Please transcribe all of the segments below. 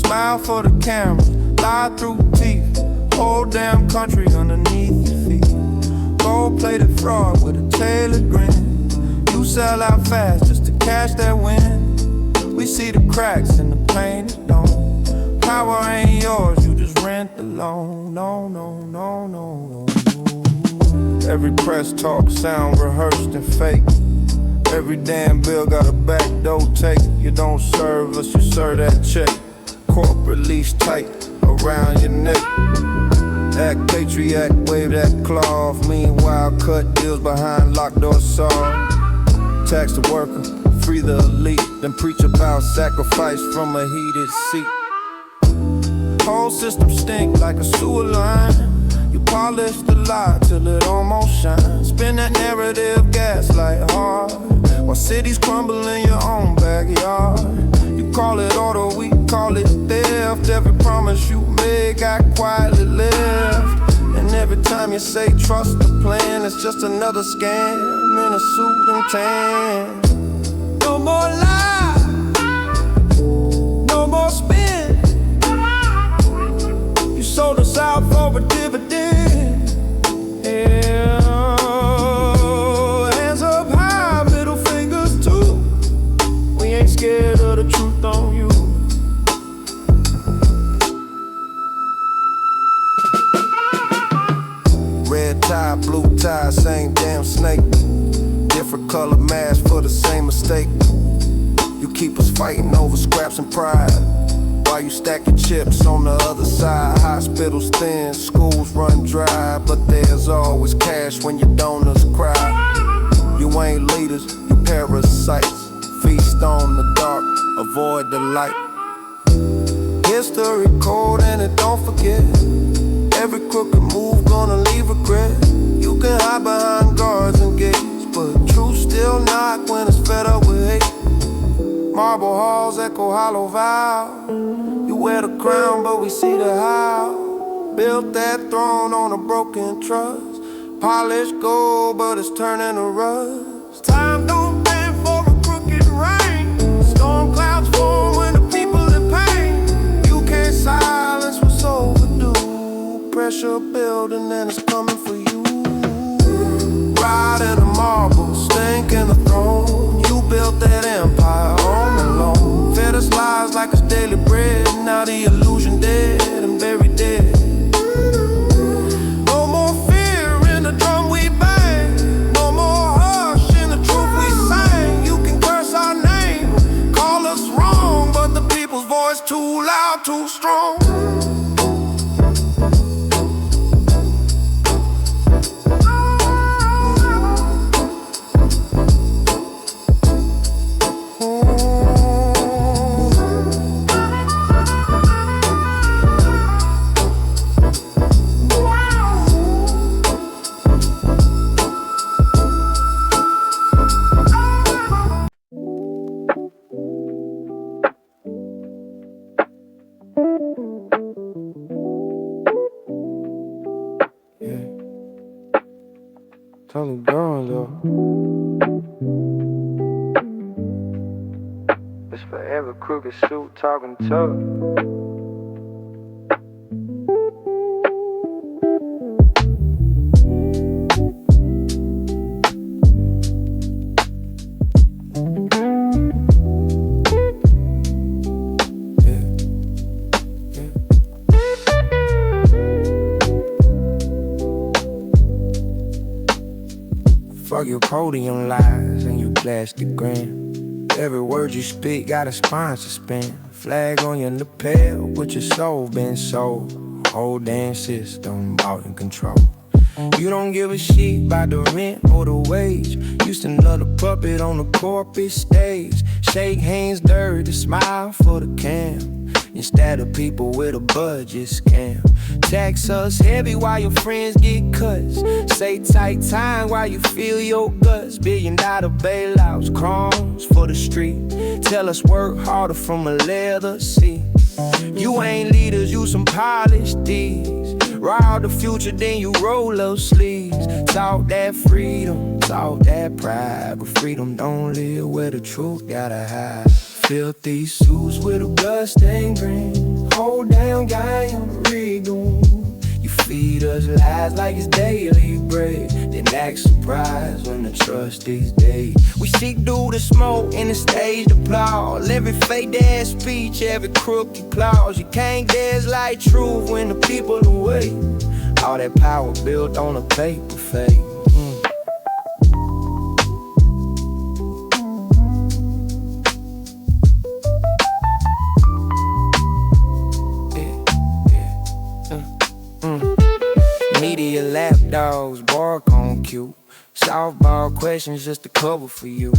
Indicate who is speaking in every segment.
Speaker 1: smile for the camera, lie through teeth. Whole damn country underneath your feet. Gold-plated fraud with a tailored grin. You sell out fast just to cash that win. We see the cracks in the painted dome. Power ain't yours, you just rent the loan. No, no, no, no, no. Every press talk sound rehearsed and fake. Every damn bill got a back door take. You don't serve us, you serve that check. Corporate leash tight around your neck. Act patriot, wave that cloth. Meanwhile, cut deals behind locked door saw. Tax the worker, free the elite. Then preach about sacrifice from a heated seat. Whole system stink like a sewer line. You polish the lie till it almost shines. Spin that narrative, gaslight hard, while cities crumble in your own backyard. You call it order, we call it theft. Every promise you made got quietly left. And every time you say trust the plan, it's just another scam in a suit and tan. No more lie, no more spin. You sold us out for a dividend. Yeah. Hands up high, middle fingers too. We ain't scared of the truth on you. Red tie, blue tie, same damn snake. Different color mask for the same mistake. You keep us fighting over scraps and pride, while you stacking chips on the other side. Hospitals thin, schools run dry, but there's always cash when your donors cry. You ain't leaders, you parasites. Feast on the dark, avoid the light. History cold and it don't forget. Every crooked move gonna leave regret. You can hide behind guards and gates, but truth still knock when it's fed up with hate. Marble halls echo hollow vow. You wear the crown, but we see the how. Built that throne on a broken trust. Polished gold, but it's turning to rust. Time don't bend for a crooked rain. Storm clouds form when the people in pain. You can't silence what's overdue. Pressure building and it's coming for you. Ride in the marble, stink in the throne. You built that empire on the loan. Fed us lies like it's daily bread. Now the illusion dead and buried dead. No more fear in the drum we bang. No more hush in the truth we sing. You can curse our name, call us wrong, but the people's voice too loud, too strong. Totally gone though. It's forever crooked suit talking tough. Fuck your podium lies and your plastic grin. Every word you speak got a sponsor spin. Flag on your lapel, but your soul been sold. Whole damn system out in control. You don't give a shit about the rent or the wage. Used to love the puppet on the corporate stage. Shake hands dirty, smile for the cam. Instead of people with a budget scam. Tax us heavy while your friends get cuts. Say tight time while you feel your guts. $1 billion bailouts, crumbs for the street. Tell us work harder from a leather seat. You ain't leaders, you some polished thieves. Ride the future, then you roll up sleeves. Talk that freedom, talk that pride, but freedom don't live where the truth gotta hide. Filthy suits with a bloodstained grin. Hold down guy on the rig. You feed us lies like it's daily bread, then act surprised when the trustees day. We seek through the smoke and the stage applause. Every fake ass speech, every crooked clause. You can't guess like truth when the people away. All that power built on a paper fake. Media lapdogs bark on cue. Softball questions just a cover for you.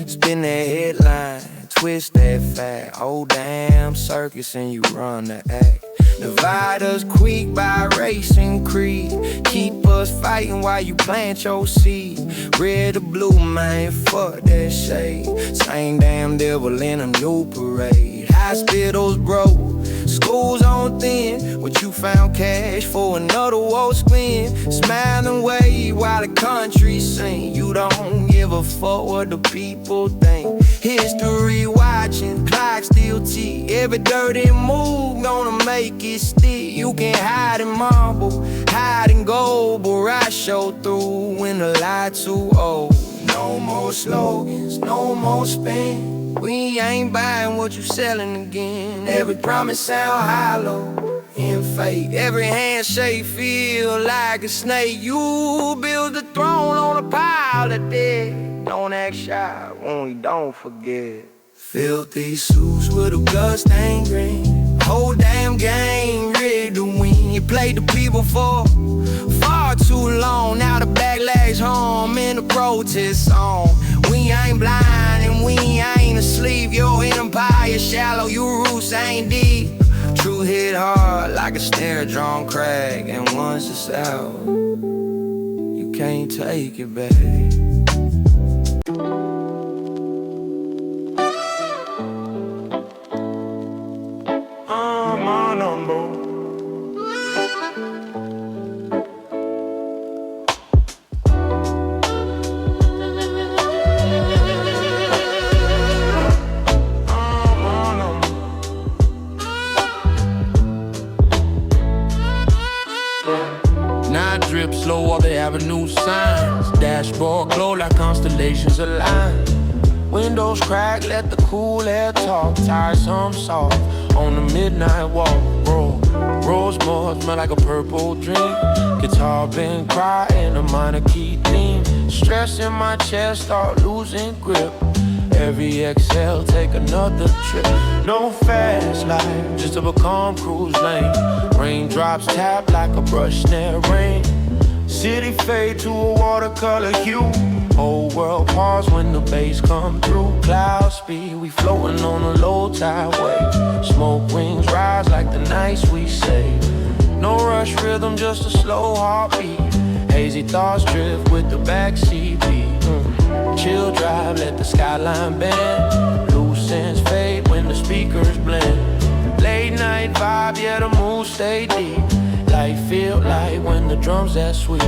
Speaker 1: Spin that headline, twist that fact. Oh damn circus and you run the act. Divide us quick by race and creed. Keep us fighting while you plant your seed. Red or blue, man, fuck that shade. Same damn devil in a new parade. Hospitals broke, schools on thin, but you found cash for another woe spin. Smile and wave while the country sing. You don't give a fuck what the people think. History watching, clock still tick. Every dirty move gonna make it stick. You can hide in marble, hide in gold, but I show through when the lie too old. No more slogans, no more spin. We ain't buying what you selling again. Every promise sound hollow and fake. Every handshake feel like a snake. You build the throne on a pile of dead. Don't act shy when we don't forget. Filthy suits with a bloodstained grin. Whole damn game ready to win. You played the people for far too long. Now the backlash home in the protest song. We ain't blind and we ain't asleep. Your empire shallow, your roots ain't deep. True hit hard like a snare drum crack. And once it's out, you can't take it back. My number. Drip slow up the avenue signs. Dashboard glow like constellations align. Windows crack, let the cool air talk. Tires hum soft on the midnight walk. Rosemore smell like a purple dream. Guitar been crying a minor key theme. Stress in my chest, start losing grip. Every exhale, take another trip. No fast life, just a calm cruise lane. Raindrops tap like a brush snare rain. City fade to a watercolor hue. Whole world pause when the bass come through. Cloud speed, we floating on a low tide wave. Smoke rings rise like the nights we save. No rush rhythm, just a slow heartbeat. Hazy thoughts drift with the backseat beat. Chill drive, let the skyline bend. Loose ends fade when the speakers blend. Late night vibe, yeah, the mood stay deep. Life feel like when the drums that sweet.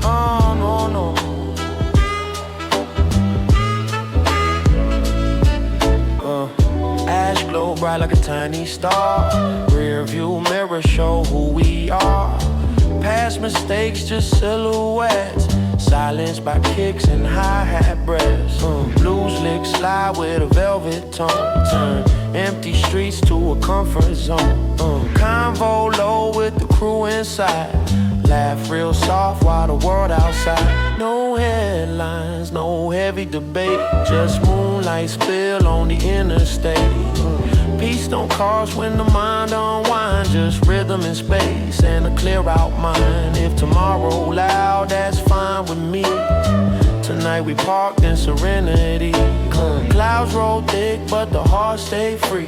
Speaker 1: Oh no, no. Ash glow bright like a tiny star. Rear view mirror show who we are. Past mistakes just silhouettes. Silenced by kicks and hi-hat breaths. Blues lick slide with a velvet tone. Turn empty streets to a comfort zone. Convo low with the crew inside. Laugh real soft while the world outside. No headlines, no heavy debate. Just moonlight spill on the interstate. Peace don't cost when the mind unwind. Just rhythm and space and a clear out mind. If tomorrow loud, that's fine with me. Tonight we parked in serenity. Clouds roll thick, but the heart stay free.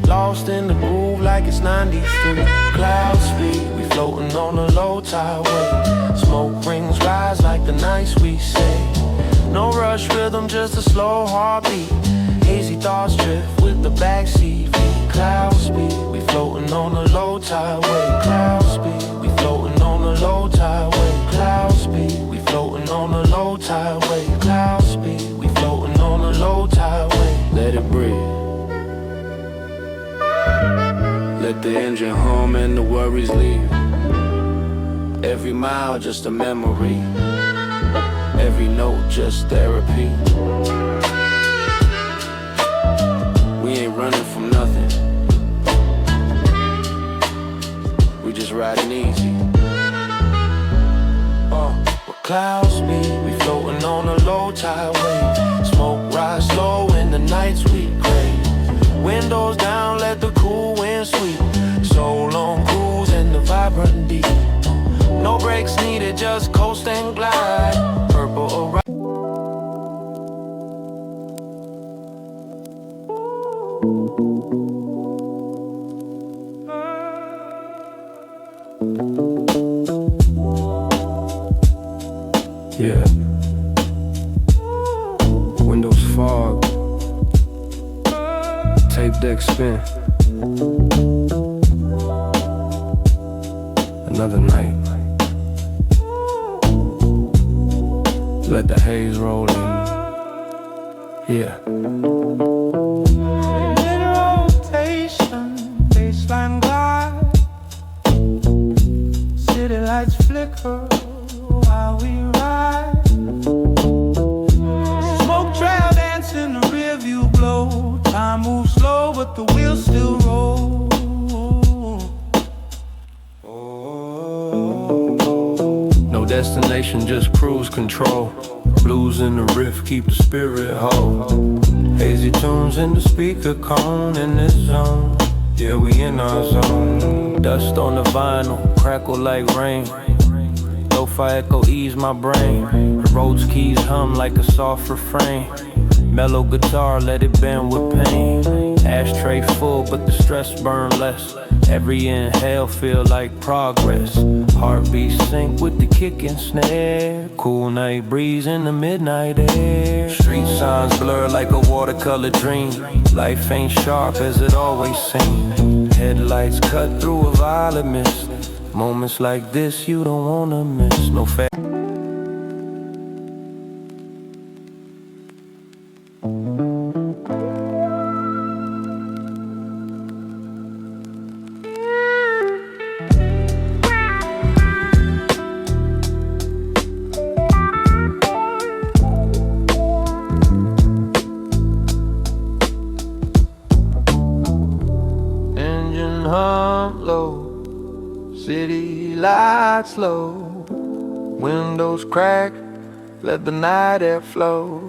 Speaker 1: Lost in the groove like it's 93. Cloud speed, we floating on a low tide wave. Smoke rings rise like the nights we say. No rush rhythm, just a slow heartbeat. Hazy thoughts drift with the backseat. Cloud speed, we floating on a low tide wave. Cloud speed, we floating on a low tide wave. Cloud speed, we floating tide wave. Cloud speed, we floating on a low tide wave. Let it breathe. Let the engine hum and the worries leave. Every mile just a memory. Every note just therapy. We ain't running from nothing. We just riding easy. With cloud speed, we floating on a low tide wave. Smoke rise slow in the nights we crave. Windows down, let the cool wind sweep. So long cruise in the vibrant deep. No brakes needed, just coast and glide. Purple around. Yeah. Windows fog. Tape deck spin. Another night. Let the haze roll in. Yeah. Rotation, baseline glide. City lights flicker while we ride. Smoke trail dance in the rear view glow. Time moves slow, but the wheels still roll. No destination, just cruise control. Blues in the riff, keep the spirit whole. Hazy tunes in the speaker cone in this zone. Yeah, we in our zone. Dust on the vinyl, crackle like rain. Lo-fi echo ease my brain. The Rhodes keys hum like a soft refrain. Mellow guitar, let it bend with pain. Ashtray full, but the stress burn less. Every inhale feel like progress. Heartbeat sync with the kick and snare. Cool night breeze in the midnight air. Street signs blur like a watercolor dream. Life ain't sharp as it always seemed. Headlights cut through a violet mist. Moments like this you don't wanna miss. No fair. Hum low, city lights low, windows crack, let the night air flow.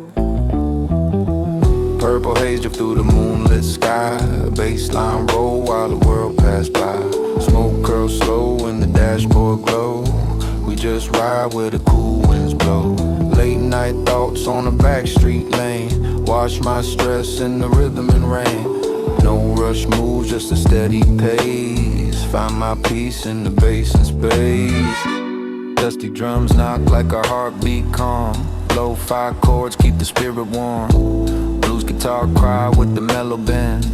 Speaker 1: Purple haze drip through the moonlit sky. Baseline roll while the world pass by. Smoke curls slow and the dashboard glow. We just ride where the cool winds blow. Late night thoughts on a backstreet lane. Wash my stress in the rhythm and rain. No rush moves, just a steady pace. Find my peace in the bass and space. Dusty drums knock like our heartbeat calm. Low-fi chords keep the spirit warm. Blues guitar cry with the mellow bend.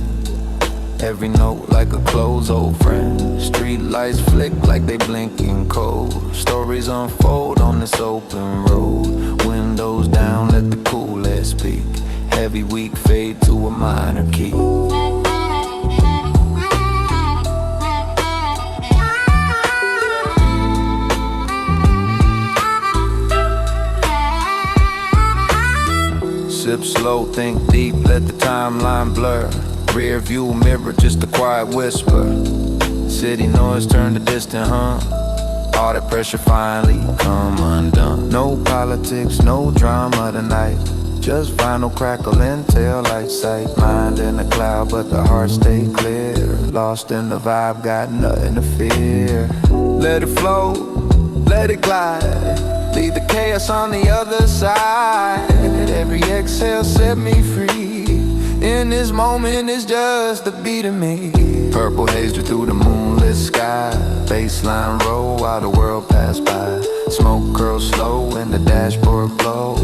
Speaker 1: Every note like a close old friend. Street lights flick like they blinking cold. Stories unfold on this open road. Windows down, let the cool air speak. Heavy weak fade to a minor key. Sip slow, think deep, let the timeline blur. Rear view mirror, just a quiet whisper. City noise turn to distant hum. All that pressure finally come undone. No politics, no drama tonight. Just vinyl crackle and tail light sight. Mind in a cloud, but the heart stay clear. Lost in the vibe, got nothing to fear. Let it flow, let it glide. Leave the chaos on the other side. Every exhale set me free. In this moment, it's just the beat of me. Purple haze through the moonlit sky. Baseline roll while the world pass by. Smoke curls slow and the dashboard glow.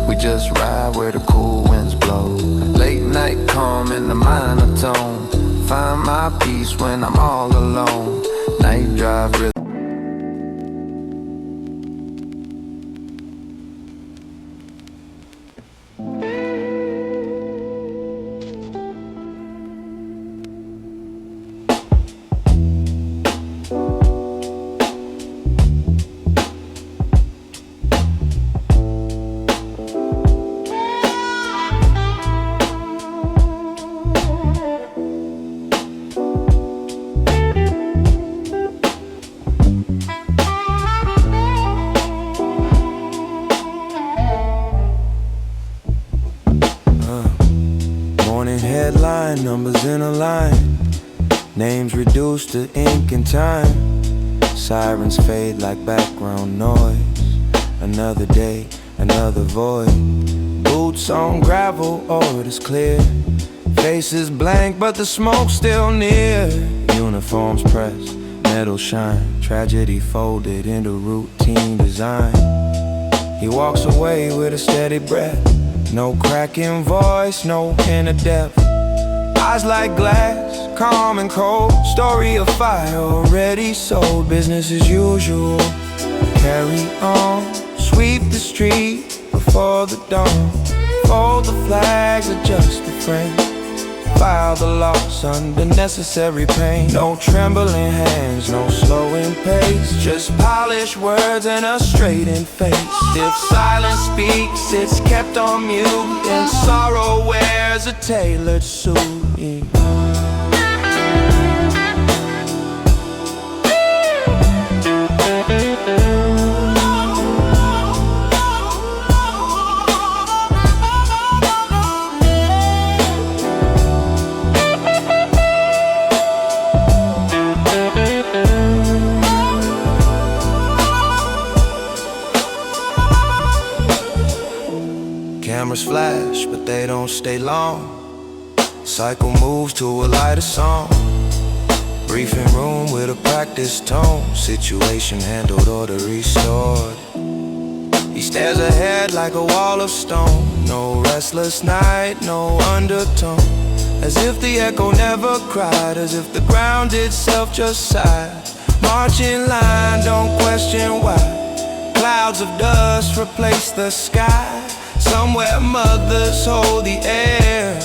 Speaker 1: We just ride where the cool winds blow. Late night calm in the minor tone. Find my peace when I'm all alone. Night drive rhythm. deadline, numbers in a line, names reduced to ink and time. Sirens fade like background noise. Another day, another void. Boots on gravel, oh it is clear. Faces blank but the smoke's still near. Uniforms pressed, metal shine. Tragedy folded into routine design. He walks away with a steady breath. No cracking voice, no inner depth. Eyes like glass, calm and cold. Story of fire already sold. Business as usual, carry on. Sweep the street before the dawn. Fold the flags, adjust the frame. File the loss under necessary pain. No trembling hands, no slowing pace. Just polished words and a straightened face. If silence speaks, it's kept on mute. And sorrow wears a tailored suit. Cameras flash, but they don't stay long. Cycle moves to a lighter song. Briefing room with a practiced tone. Situation handled, order restored. He stares ahead like a wall of stone. No restless night, no undertone. As if the echo never cried. As if the ground itself just sighed. March in line, don't question why. Clouds of dust replace the sky. Somewhere mothers hold the air,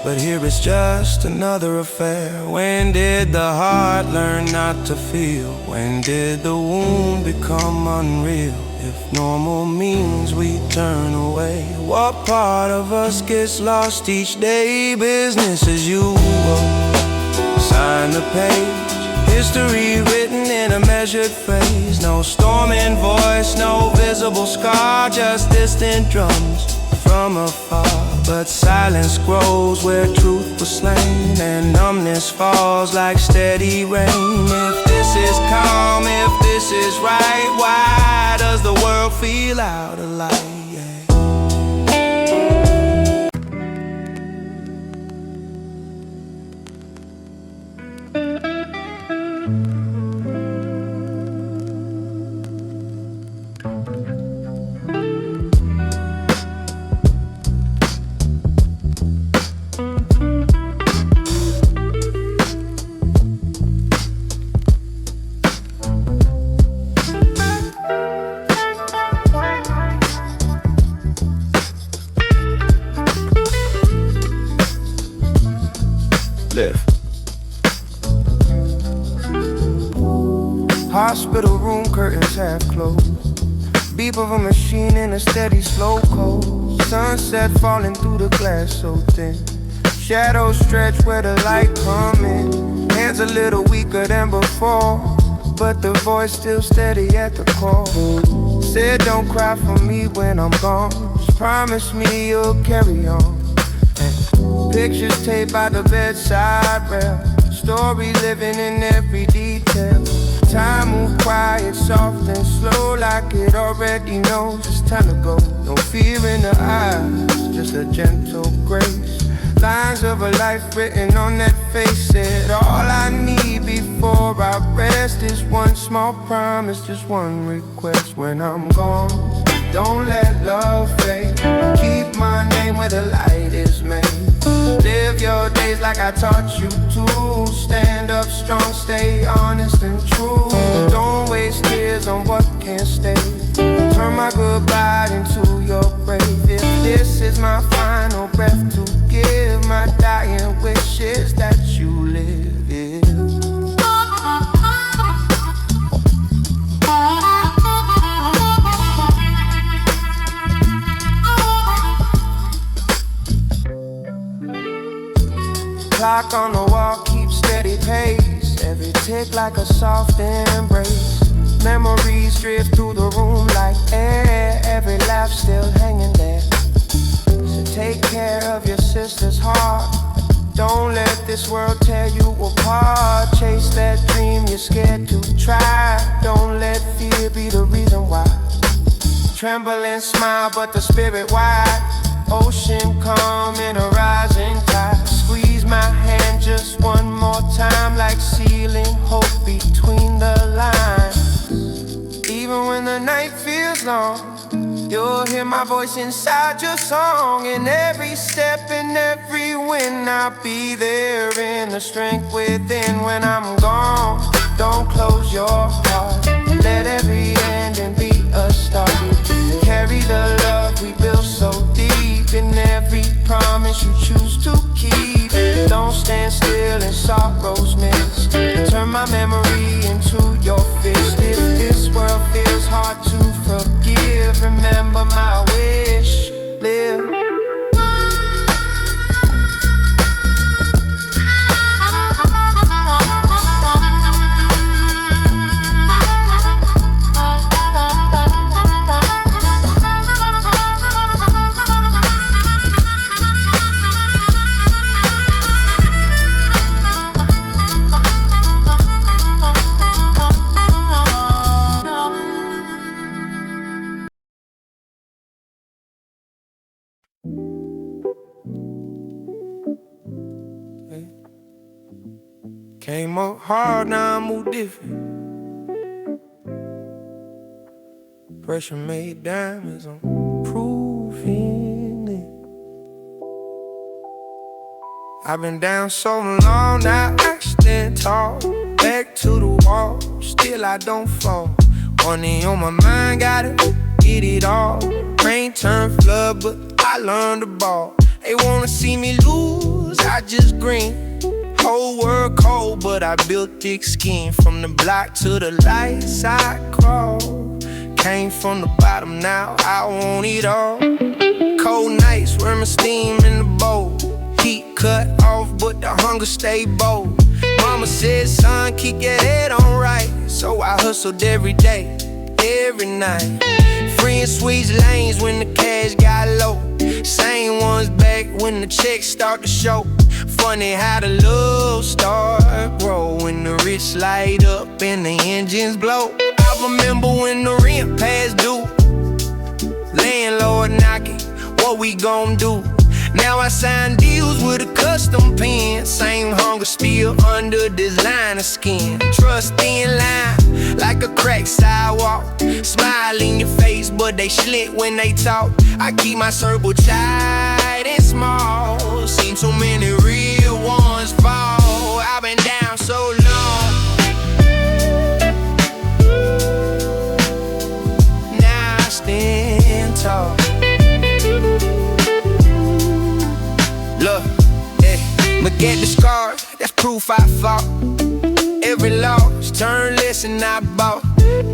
Speaker 1: but here it's just another affair. When did the heart learn not to feel? When did the wound become unreal? If normal means we turn away, what part of us gets lost each day? Business as usual, sign the page. History written in a measured phrase. No storming voice, no visible scar. Just distant drums from afar. But silence grows where truth was slain. And numbness falls like steady rain. If this is calm, if this is right, why does the world feel out of light? Hospital room curtains half closed. Beep of a machine in a steady slow cold. Sunset falling through the glass so thin. Shadows stretch where the light come in. Hands a little weaker than before, but the voice still steady at the core. Said don't cry for me when I'm gone. Just promise me you'll carry on. And pictures taped by the bedside rail. Story living in every detail. Time move quiet, soft and slow, like it already knows it's time to go. No fear in the eyes, just a gentle grace. Lines of a life written on that face. Said all I need before I rest is one small promise, just one request. When I'm gone, don't let love fade. Keep my name where the light is made. Live your days like I taught you to. Stand up strong, stay honest and true. Don't waste tears on what can't stay. Turn my goodbye into your grave. If this is my final breath to give, my dying wish is that you live. Clock on the wall keeps steady pace. Every tick like a soft embrace. Memories drift through the room like air. Every laugh still hanging there. So take care of your sister's heart. this world tear you apart. Chase that dream you're scared to try. Don't let fear be the reason why. Tremble and smile, but the spirit wide. Ocean calm in a rising tide. Squeeze my hand just one more time, like sealing hope between the lines. Even when the night feels long, you'll hear my voice inside your song. In every step and every win, I'll be there in the strength within. When I'm gone, don't close your heart. Let every ending be a start. Carry the love we built so deep in every promise you choose to keep. Don't stand still in sorrow's mist. Turn my memory into your fist. If this world feels hard to forgive, remember my wish, live. Came up hard, now I move different. Pressure made diamonds, I'm proving it. I've been down so long, now I stand tall. Back to the wall, still I don't fall. Money on my mind, gotta get it all. Rain turned flood, but I learned the ball. They wanna see me lose, I just grin. Whole world cold, but I built thick skin. From the block to the lights, I crawl. Came from the bottom, now I want it all. Cold nights, worming steam in the bowl. Heat cut off, but the hunger stay bold. Mama said, son, keep your head on right. So I hustled every day, every night. Free and squeeze lanes when the cash got low. Same ones back when the checks start to show. Funny how the love start grow when the rich light up and the engines blow. I remember when the rent past due, landlord knocking, what we gon' do? Now I sign deals with a custom pen. Same hunger still under this line of skin. Trust in line like a cracked sidewalk. Smile in your face, but they slit when they talk. I keep my circle tight and small. Seen too many real ones fall. I've been down so long, now I stand tall. Look, look at the scars, that's proof I fought. Every loss, turn lesson I bought.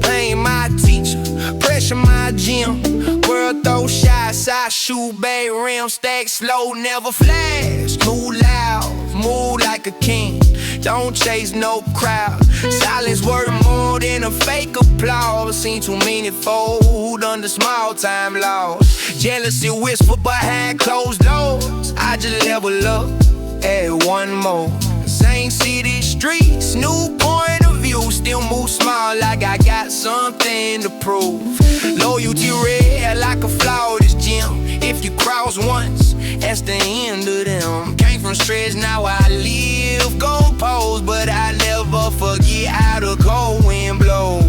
Speaker 1: Pain my teacher, pressure my gym. World throw shots, I shoot big rim. Stack slow, never flash. Move loud, move like a king. Don't chase no crowd. Silence worth more than a fake applause. Seen too many fold under small time laws. Jealousy whisper behind closed doors. I just level up, add one more. Same city streets, new point of view. Still move small like I got something to prove. Loyalty red like a flawless gem. If you cross once, that's the end of them. Came from stretch, now I live gold pose. But I never forget how the cold wind blows.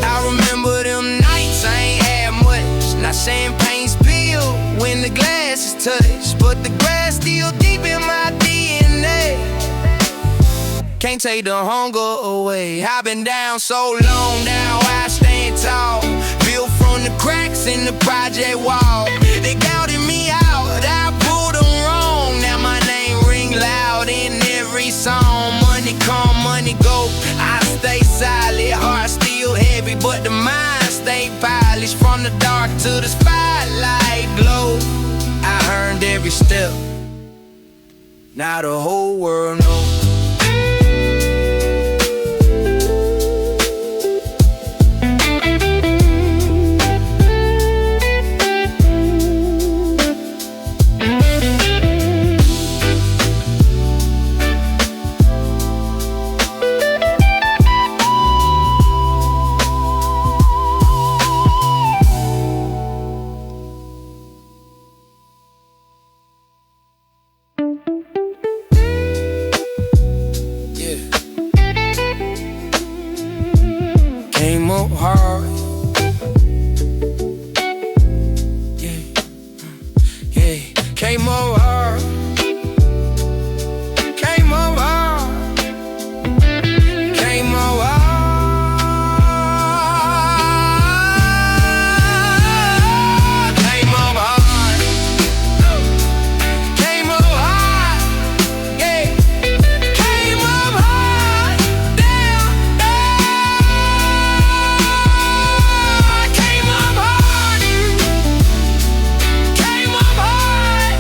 Speaker 1: I remember them nights I ain't had much. Not champagne spill when the glass is touched, but the grass still deep in my DNA. Can't take the hunger away. I've been down so long, now I stand tall. Built from the cracks in the project wall. They doubted me out, I pulled them wrong. Now my name ring loud in every song. Money come, money go, I stay solid. Heart still heavy, but the mind stay polished. From the dark to the spotlight glow, I earned every step, now the whole world knows. Came up hard, came up hard, came up hard, came up hard, came up hard, yeah, came up hard, down, came up hard, came up hard,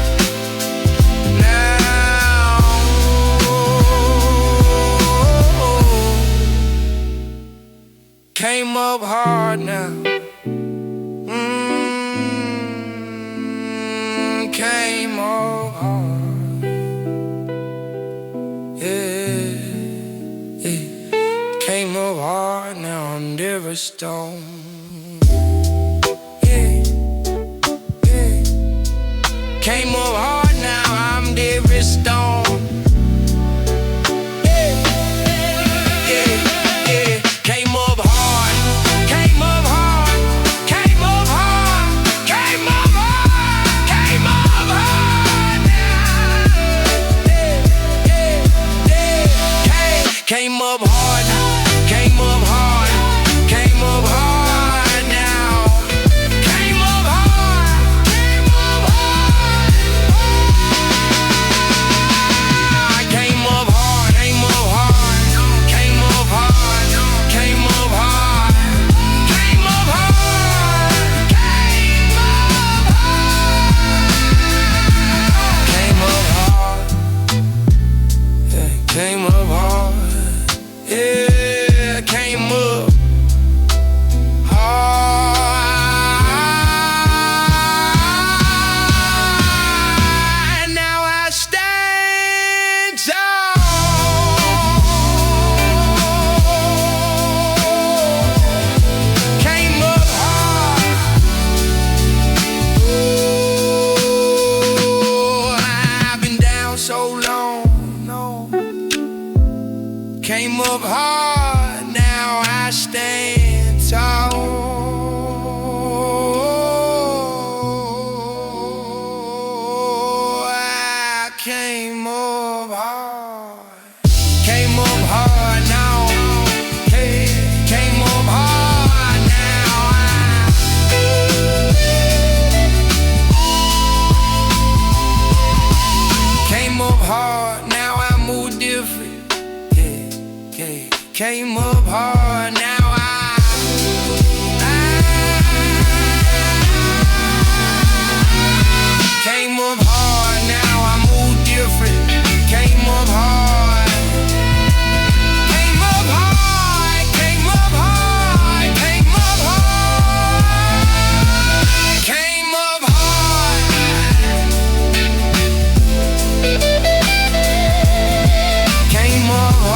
Speaker 1: now came up hard now. Came up hard. Yeah, yeah. Came up hard, now I'm never stone. Yeah, yeah. Came up hard, now I'm never stone. Came up hard, came up hard, came up hard now. Came up hard, came up hard. Came up hard, came up hard, came up hard, came up hard, came up hard, came up hard, came up hard. Yeah, came up hard. Now I stand tall. Came up hard. Ooh, I've been down so long. No. Came up hard, now I stand tall. I came up hard, came up hard now. Hey, came up hard now. Came up hard, now I move different. Came up hard, now came up hard, now I move different. Came up hard, came up hard, came up hard, came up hard, came up hard, came up hard.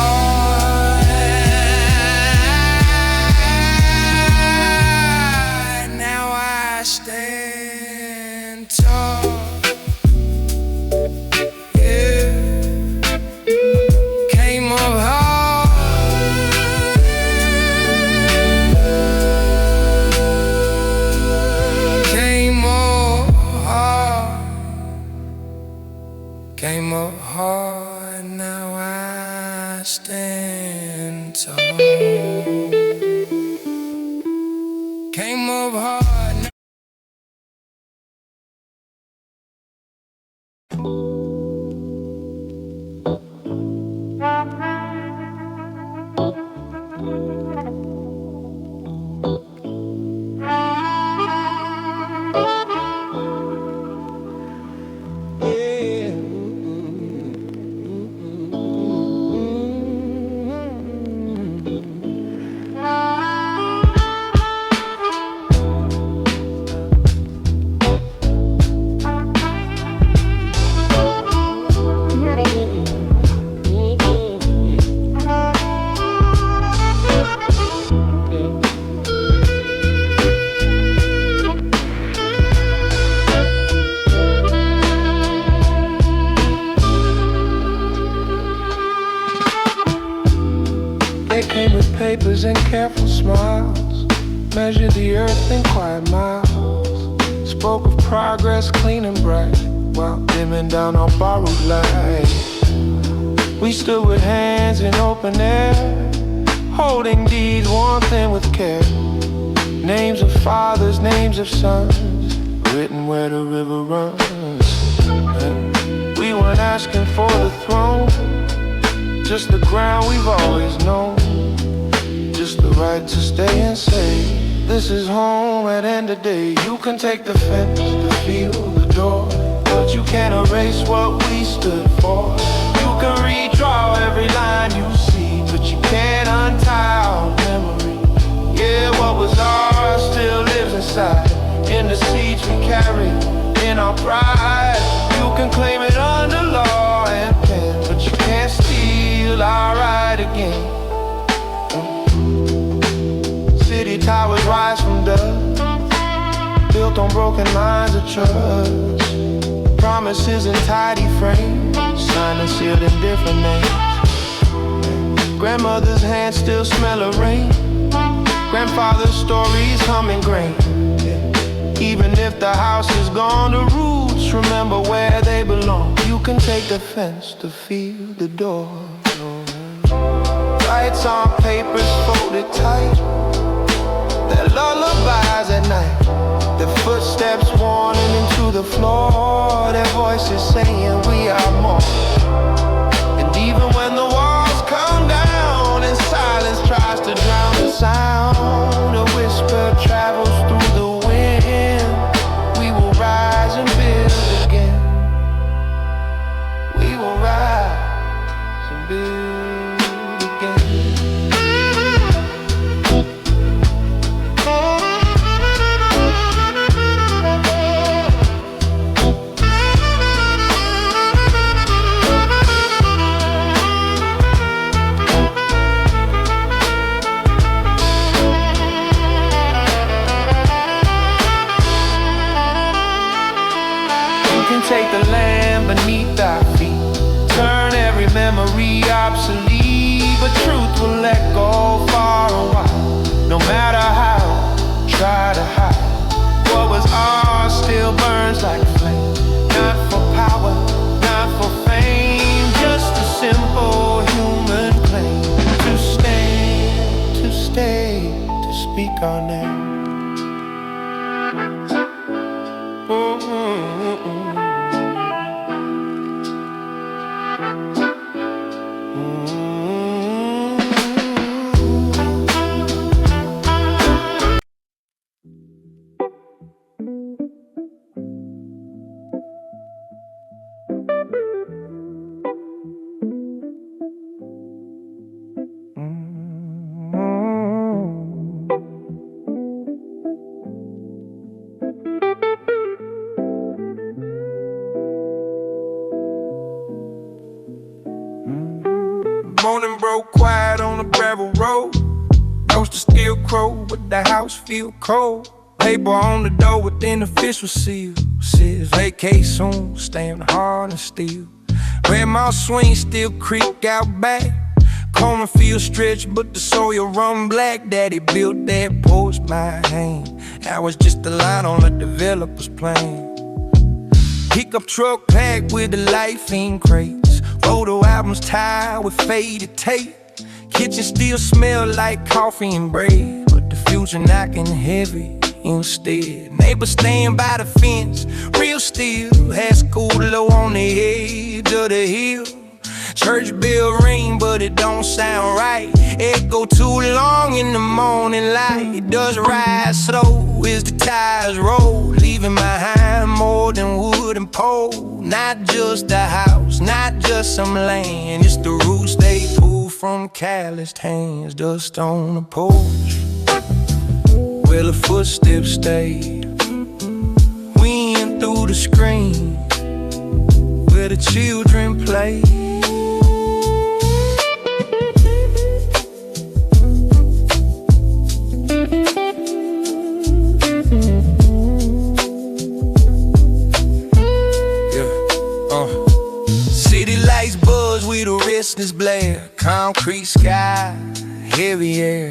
Speaker 1: Stand tall, yeah. Came up hard, came up hard, came up hard. Now I stand tall. Came up hard.
Speaker 2: papers and careful smiles, measured the earth in quiet miles, spoke of progress clean and bright, while dimming down our borrowed light. We stood with hands in open air, holding deeds, one thing with care. Names of fathers, names of sons, written where the river runs. And we weren't asking for the throne, just the ground we've always known, just the right to stay and say, this is home at end of day. You can take the fence, the field, the door, but you can't erase what we stood for. You can redraw every line you see, but you can't untie our memory. Yeah, what was ours still lives inside, in the seeds we carry, in our pride. You can claim it under law and pen, but you can't steal our right again. City towers rise from dust, built on broken lines of trust. Promises in tidy frames, signed and sealed in different names. Grandmother's hands still smell of rain, grandfather's stories humming grain. Even if the house is gone, the roots remember where they belong. You can take the fence, the field, the door. Writes on papers folded tight, their lullabies at night, their footsteps warning into the floor, their voices saying we are more. And even when the walls come down and silence tries to drown the sound, a whisper travels through the wind. We will rise and build again. We will rise and build again. Take the land beneath our feet, turn every memory obsolete, but truth will echo far and wide. No matter how, try to hide, what was ours still burns like a flame. Not for power, not for fame, just a simple human claim to stay, to speak our name.
Speaker 1: Morning broke quiet on the gravel road. Roaster still crow, but the house feel cold. Paper on the door with an official seal, says vacate soon, staying hard and steel. Grandma swing still creak out back. Cornfield stretch, but the soil run black. Daddy built that porch by hand. That was just a line on a developer's plan. Pickup truck packed with the life in crates. Photo albums tied with faded tape. Kitchen still smell like coffee and bread, but the future knocking heavy instead. Neighbors staying by the fence, real still. Had school low on the edge of the hill. Church bell ring, but it don't sound right. Echo too long in the morning light. It does rise slow as the tires roll, leaving behind more than wood and pole. Not just a house, not just some land, it's the roots they pull from calloused hands. Dust on the porch where the footsteps stayed. Wind through the screen where the children play. City lights buzz with a restless blare. Concrete sky, heavy air.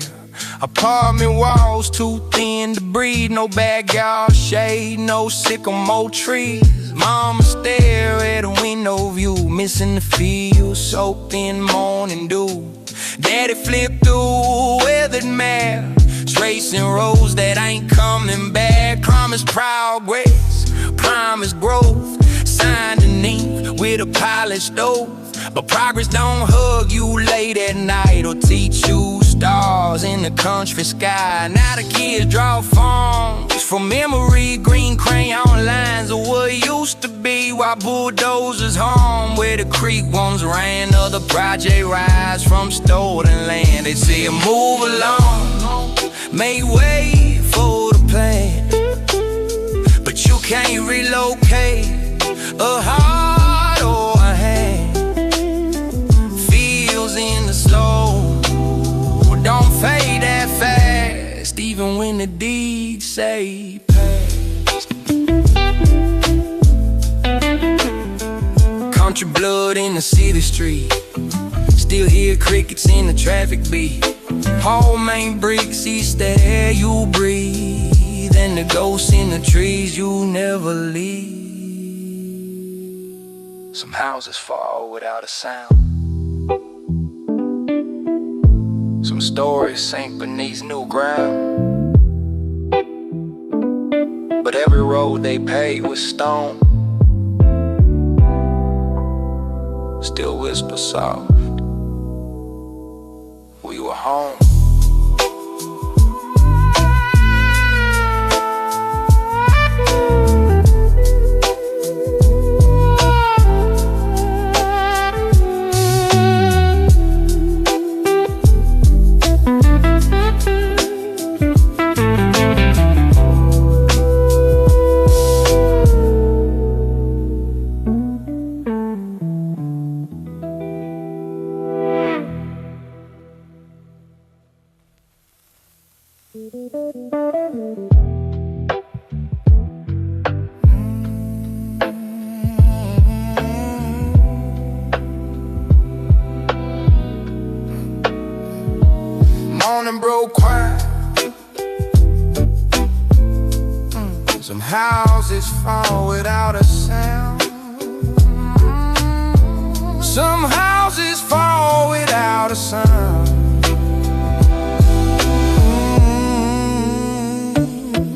Speaker 1: Apartment walls too thin to breathe. No backyard shade, no sycamore trees. Mama stare at a window view, missing the field, soaked in morning dew. Daddy flipped through weathered map, tracing roads that ain't coming back. Promise progress, promise growth, signed beneath with a polished oath. But progress don't hug you late at night or teach you stars in the country sky. Now the kids draw forms from memory, green crayon lines of what used to be, while bulldozers home where the creek once ran. Other project rides from stolen land. They say move along, make way for the plan, but you can't relocate a heart or a hand. Feels in the slow, don't fade that fast, even when the deeds say past. Country blood in the city street, still hear crickets in the traffic beat. Homemade bricks, each that air you breathe, and the ghosts in the trees you never leave. Some houses fall without a sound, some stories sink beneath new ground, but every road they paved with stone still whisper soft, we were home. Morning broke quiet, some houses fall without a sound, some houses fall without a sound.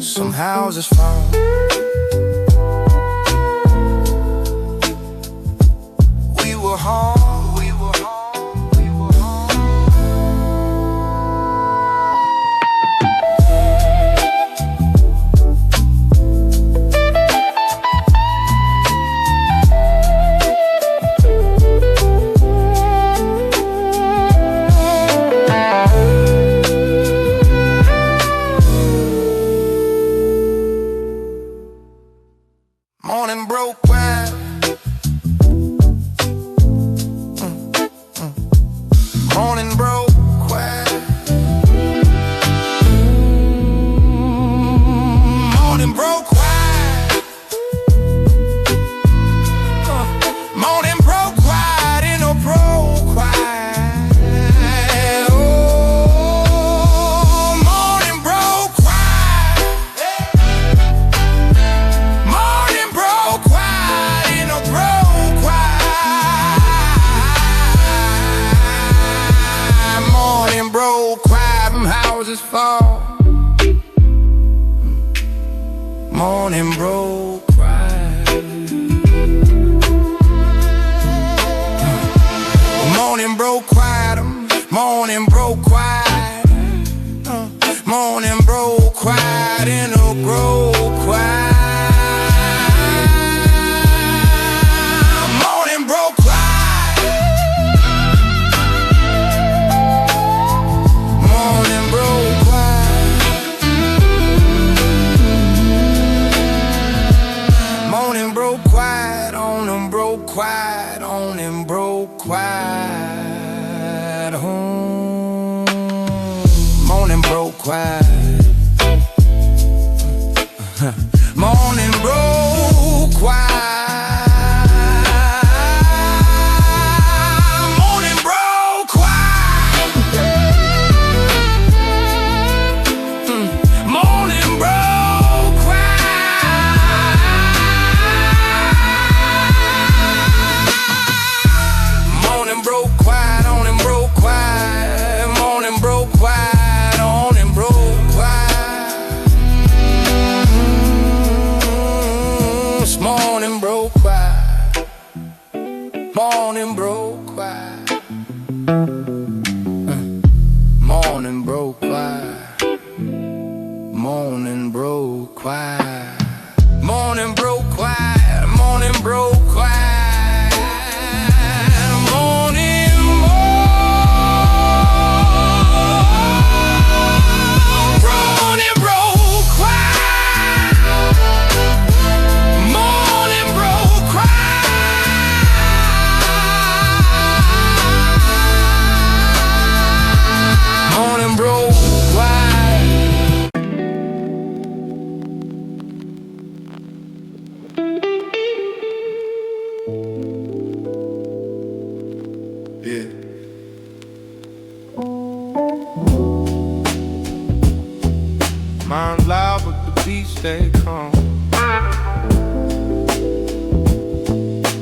Speaker 1: Some houses fall. We were home, we were home, we were home. Morning broke wide, morning broke quiet, morning broke quiet, morning broke quiet, ain't no broke quiet. Oh, morning broke quiet, morning broke quiet, ain't no broke quiet. Morning broke quiet, them houses fall. Morning broke quiet, morning broke quiet, morning broke quiet, morning broke quiet, and no broke quiet. Morning broke quiet, morning broke quiet, morning broke quiet, on them broke quiet, on them broke quiet home. Morning broke quiet, morning broke quiet, morning broke quiet, morning broke quiet.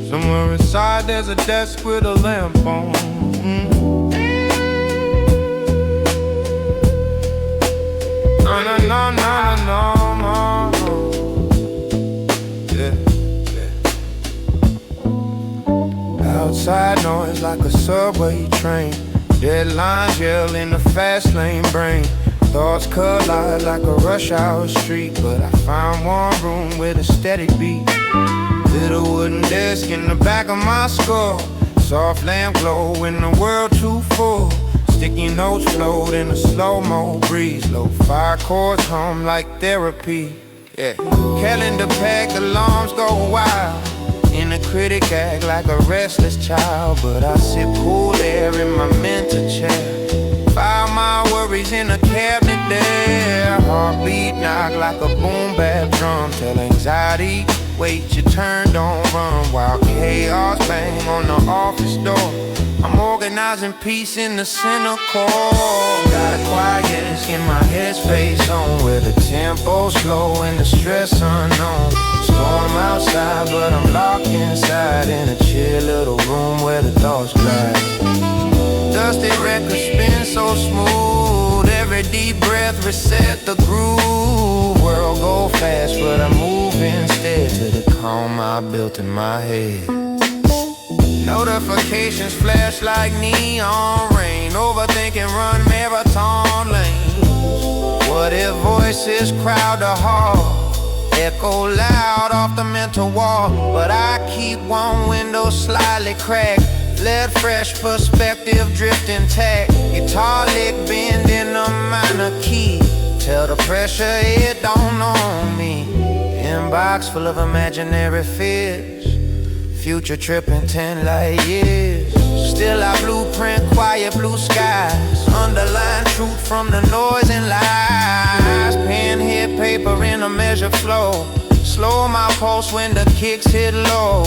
Speaker 1: Somewhere inside there's a desk with a lamp on. No, no, no, no, no, no, no. Yeah, yeah. Outside noise like a subway train. Deadlines yell in the fast lane brain. Thoughts collide like a rush hour street, but I found one room with a steady beat. Little wooden desk in the back of my skull. Soft lamp glow in the world too full. Sticky notes float in a slow-mo breeze. Low-fi chords hum like therapy. Yeah. Calendar packed, alarms go wild. Inner critic act like a restless child, but I sit cool there in my mental chair. File my worries in a cabinet there. Heartbeat knock like a boom bap drum. Tell anxiety, wait, your turn, don't run. While chaos bang on the office door. I'm organizing peace in the center core. Got quietness in my headspace on, where the tempo's slow and the stress unknown. Storm outside, but I'm locked inside in a chill little room where the thoughts glide. Dusty record spin so smooth. Every deep breath reset the groove. World go fast, but I move instead to the calm I built in my head. Notifications flash like neon rain. Overthinking run marathon lanes. What if voices crowd the hall? Echo loud off the mental wall. But I keep one window slightly cracked. Let fresh perspective drift intact. Guitar lick bend in a minor key. Tell the pressure it don't own me. Inbox full of imaginary fears. Future tripping 10 light years. Still I blueprint quiet blue skies. Underline truth from the noise and lies. Pen hit paper in a measured flow. Slow my pulse when the kicks hit low.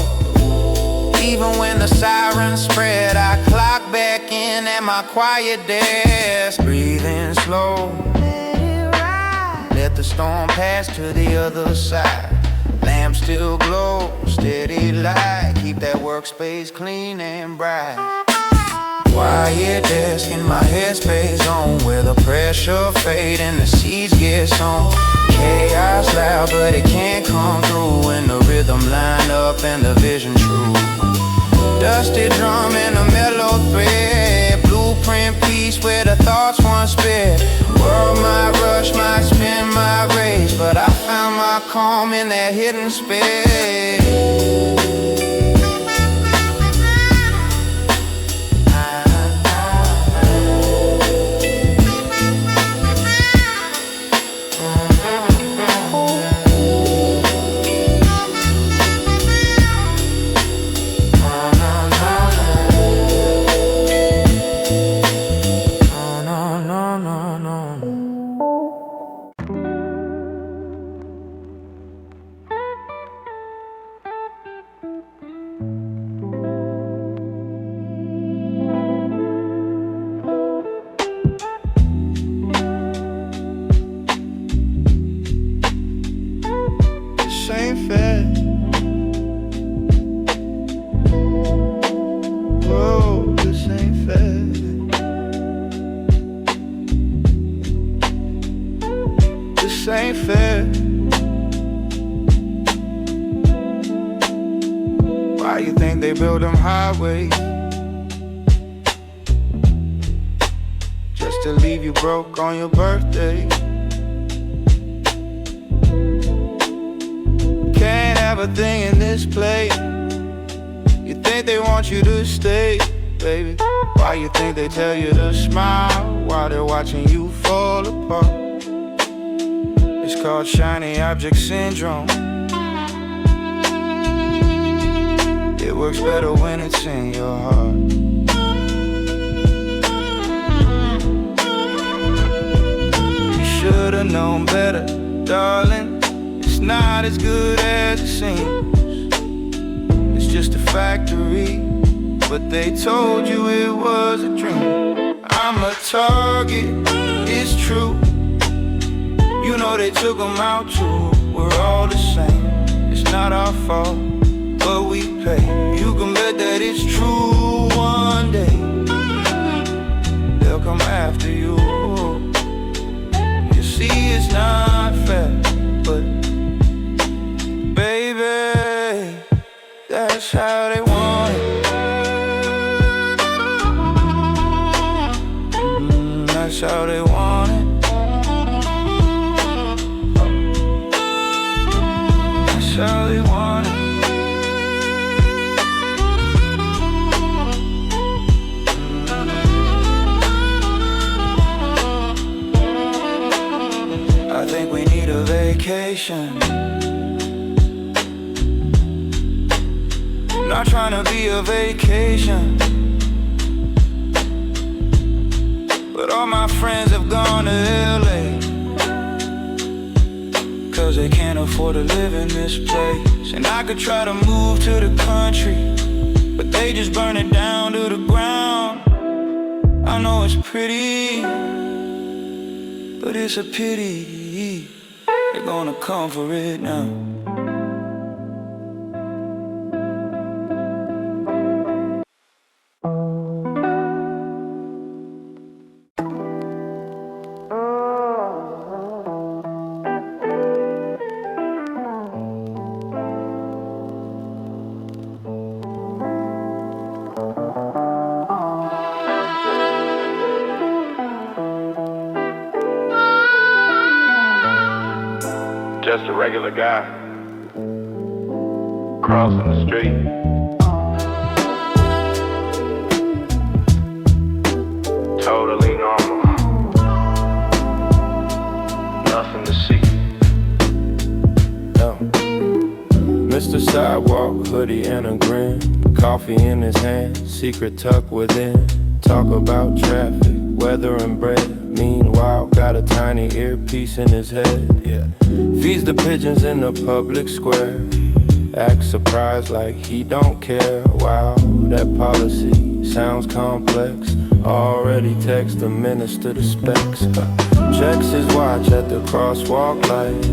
Speaker 1: Even when the sirens spread, I clock back in at my quiet desk. Breathing slow. Let the storm pass to the other side. Lamp still glow, steady light. Keep that workspace clean and bright. Quiet desk in my headspace on, where the pressure fade and the seeds get sown. Chaos loud, but it can't come through when the rhythm line up and the vision true. Dusty drum and a mellow thread. Blueprint piece where the thoughts once sped. World might rush, might spin my rage, but I found my calm in that hidden space. Ain't fair. Why you think they build them highways? Just to leave you broke on your birthday. Can't have a thing in this place. You think they want you to stay, baby? Why you think they tell you to smile while they're watching you fall apart? It's called shiny object syndrome. It works better when it's in your heart. You should've known better, darling. It's not as good as it seems. It's just a factory, but they told you it was a dream. I'm a target, it's true. You know they took them out too. We're all the same. not our fault, but we pay. You can bet that it's true one day. They'll come after you. You see, it's not fair, but baby, that's how they want it. That's how they want it. That's how they want it. I think we need a vacation. Not trying to be a vacation, but all my friends have gone to LA, 'cause they can't afford to live in this place. And I could try to move to the country, but they just burn it down to the ground. I know it's pretty, but it's a pity. They're gonna come for it now.
Speaker 2: Just a regular guy crossing the street. Totally normal. Nothing to see.
Speaker 1: No. Mr. Sidewalk, hoodie and a grin, coffee in his hand, secret tucked within. Talk about traffic, weather and bread. Meanwhile, got a tiny earpiece in his head. Yeah. Feeds the pigeons in the public square. Acts surprised like he don't care. Wow, that policy sounds complex. Already text the minister the specs. Checks his watch at the crosswalk light.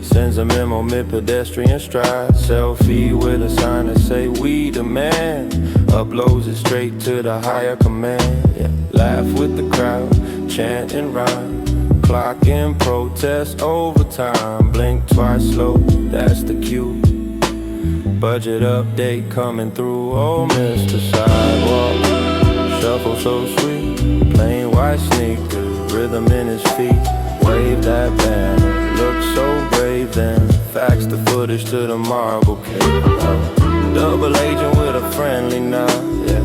Speaker 1: Sends a memo mid-pedestrian stride. Selfie with a sign that say we demand. Uploads it straight to the higher command. Yeah. Laugh with the crowd, chant and rhyme. Clock in protest overtime. Blink twice slow, that's the cue. Budget update coming through. Oh, Mr. Sidewalk, shuffle so sweet. Plain white sneakers, rhythm in his feet. Wave that banner, look so brave then. Fax the footage to the marble cave. Double agent with a friendly nod, yeah.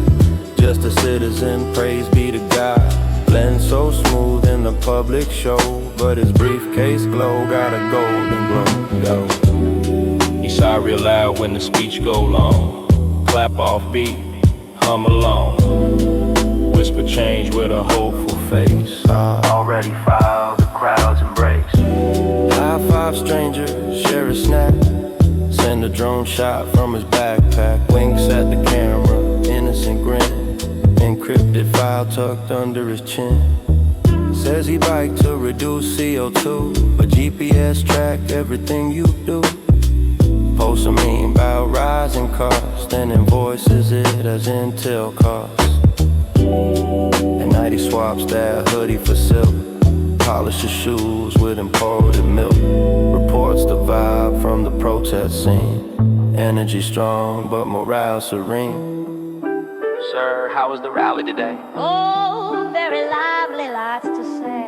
Speaker 1: Just a citizen, praise be to God. Blend so smooth in the public show, but his briefcase glow got a golden glow. Go.
Speaker 2: He sigh real loud when the speech go long. Clap off beat, hum along. Whisper change with a hopeful face. Already filed, the crowd's embrace.
Speaker 1: High five stranger, share a snack. Send a drone shot from his backpack. Winks at the camera, innocent grin. Encrypted file tucked under his chin. Says he biked to reduce CO2, but GPS track everything you do. Post a meme about rising costs, then invoices it as Intel costs. At night he swaps that hoodie for silk. Polishes shoes with imported milk. Reports the vibe from the protest scene. Energy strong, but morale serene.
Speaker 2: Sir, how was the rally today?
Speaker 3: Oh, very lively, lots to say.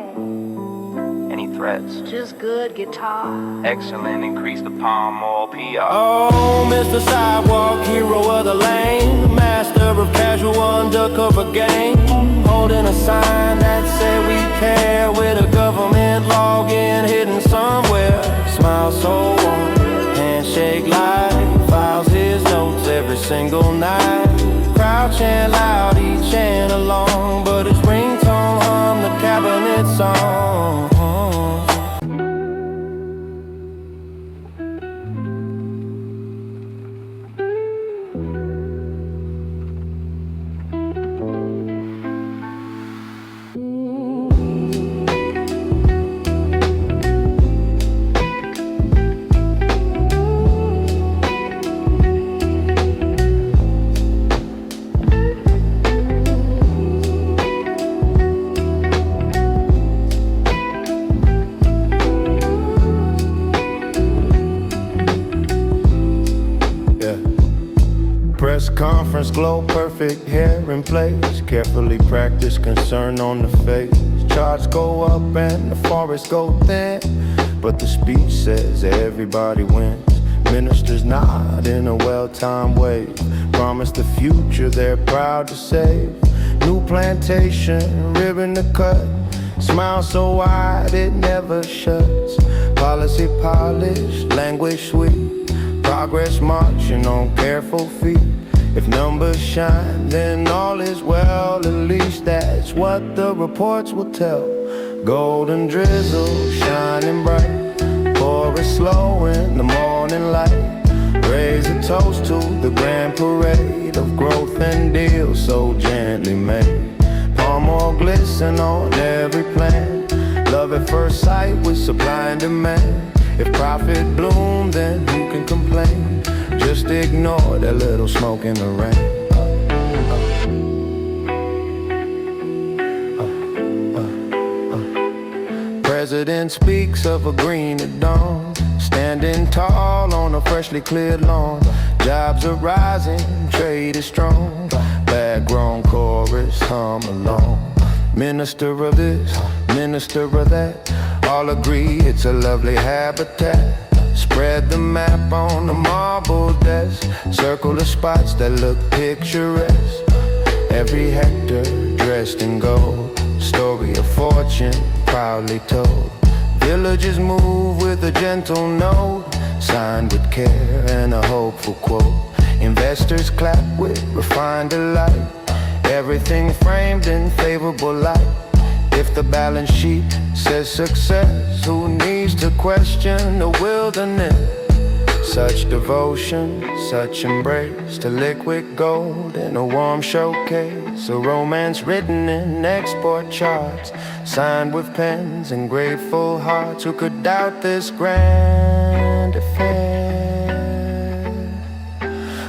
Speaker 2: Any threats?
Speaker 3: Just good guitar.
Speaker 2: Excellent, increase the palm oil PR.
Speaker 1: Oh, Mr. Sidewalk, hero of the lane. Master of casual undercover game. Holding a sign that said we care. With a government login hidden somewhere. Smile so warm, handshake light. Files his notes every single night. Crowd chant loud, he chant along, but his ringtone hum the cabinet song.
Speaker 2: Press conference, glow, perfect hair in place. Carefully practiced concern on the face. Charts go up and the forests go thin, but the speech says everybody wins. Ministers nod in a well-timed way, promise the future they're proud to save. New plantation, ribbon to cut, smile so wide it never shuts. Policy polished, language sweet, progress marching on careful feet. If numbers shine, then all is well, at least that's what the reports will tell. Golden drizzle, shining bright, pour it slow in the morning light. Raise a toast to the grand parade of growth and deals so gently made. Palm oil glisten on every plan. Love at first sight with supply and demand. If profit bloom, then who can complain? Just ignore that little smoke in the rain. President speaks of a green at dawn, standing tall on a freshly cleared lawn. Jobs are rising, trade is strong. Bad-grown chorus hum along. Minister of this, minister of that, all agree it's a lovely habitat. Spread the map on the marble desk, circle the spots that look picturesque. Every hectare dressed in gold, story of fortune proudly told. Villagers move with a gentle note, signed with care and a hopeful quote. Investors clap with refined delight, everything framed in favorable light. If the balance sheet says success, who needs to question the wilderness? Such devotion, such embrace to liquid gold in a warm showcase. A romance written in export charts, signed with pens and grateful hearts. Who could doubt this grand affair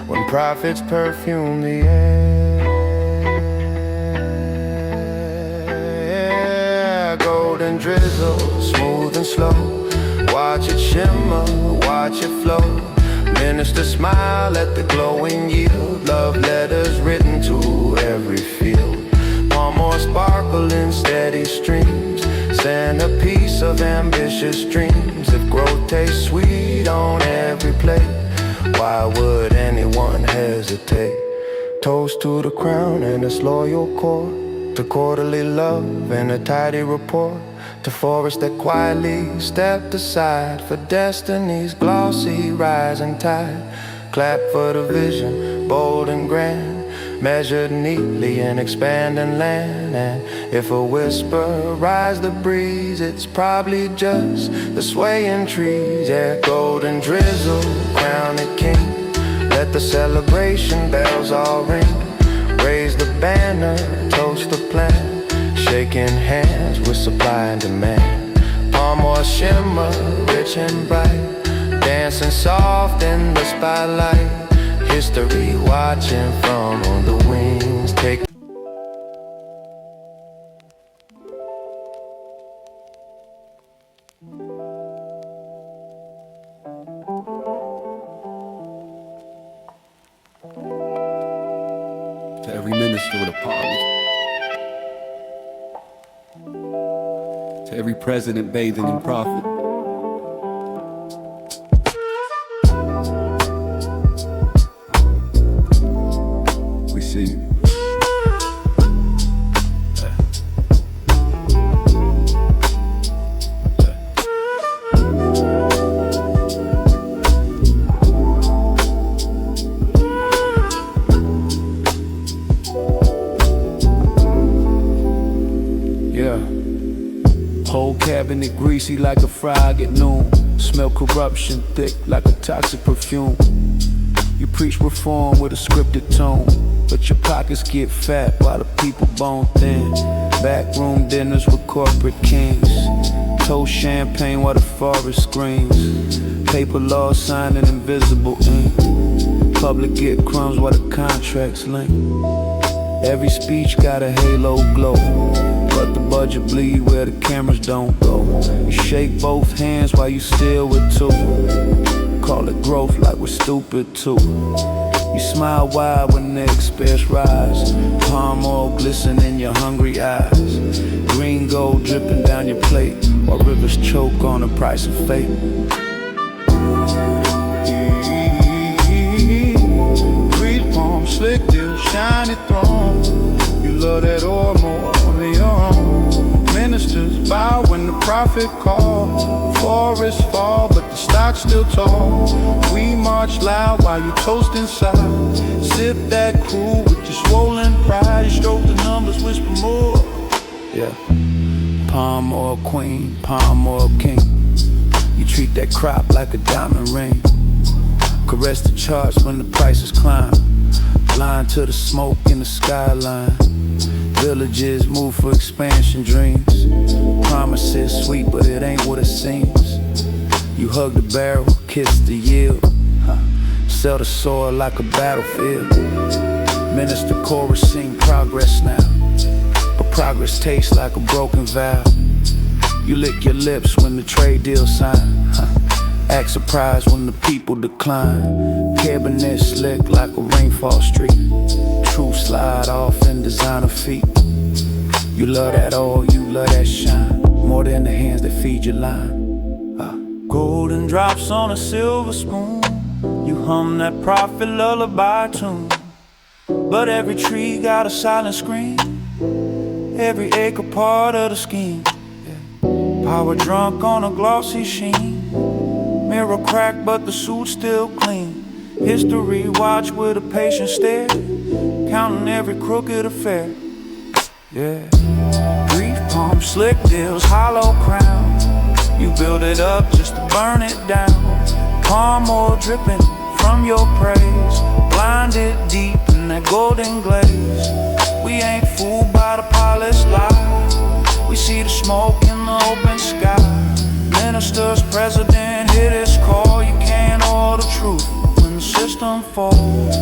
Speaker 2: when profits perfume the air? Golden drizzle, smooth and slow, watch it shimmer, watch it flow. Minister smile at the glowing yield, love letters written to every field. Palm more sparkle in steady streams, centerpiece of ambitious dreams. If growth tastes sweet on every plate, why would anyone hesitate? Toast to the crown and its loyal court, to quarterly love and a tidy report, to forests that quietly stepped aside for destiny's glossy rising tide. Clap for the vision, bold and grand, measured neatly in expanding land. And if a whisper rise the breeze, it's probably just the swaying trees. Yeah, golden drizzle, crown it king, let the celebration bells all ring. Raise the banner, toast the plan, shaking hands with supply and demand. Palm oil shimmer, rich and bright, dancing soft in the spotlight. History watching from on the wings. Take
Speaker 4: to every minister with a party, to every president bathing in profit, we see you. Whole cabinet greasy like a frog at noon. Smell corruption thick like a toxic perfume. You preach reform with a scripted tone, but your pockets get fat while the people bone thin. Backroom dinners with corporate kings, toast champagne while the forest screams. Paper law signed in invisible ink. Public get crumbs while the contracts link. Every speech got a halo glow, but the budget bleed where the cameras don't go. You shake both hands while you still with two. Call it growth like we're stupid too. You smile wide when the express rise. Palm oil glisten in your hungry eyes. Green gold dripping down your plate, while rivers choke on the price of fate.
Speaker 1: Breeze palm, slick deal, shiny throne. You love that oil more than your own. Ministers bow when the prophet call. Forests fall, but the stock's still tall. We march loud while you toast inside. Sip that crew with your swollen pride. You stroke the numbers, whisper more.
Speaker 4: Yeah. Palm oil queen, palm oil king. You treat that crop like a diamond ring. Caress the charts when the prices climb. Blind to the smoke in the skyline. Villages move for expansion dreams. Promises sweet, but it ain't what it seems. You hug the barrel, kiss the yield. Sell the soil like a battlefield. Minister chorus sing progress now, but progress tastes like a broken vow. You lick your lips when the trade deal sign. Act surprised when the people decline. Cabernet slick like a rainfall streak. True slide off in designer feet. You love that oil, you love that shine, more than the hands that feed your line.
Speaker 1: Golden drops on a silver spoon. You hum that prophet lullaby tune. But every tree got a silent scream. Every acre part of the scheme. Power drunk on a glossy sheen. Mirror cracked but the suit still clean. History watch with a patient stare. Counting every crooked affair. Yeah. Brief palm, slick deals, hollow crown. You build it up just to burn it down. Palm oil dripping from your praise. Blinded deep in that golden glaze. We ain't fooled by the polished lie. We see the smoke in the open sky. Ministers, president, hit his call. You can't order the truth when the system falls.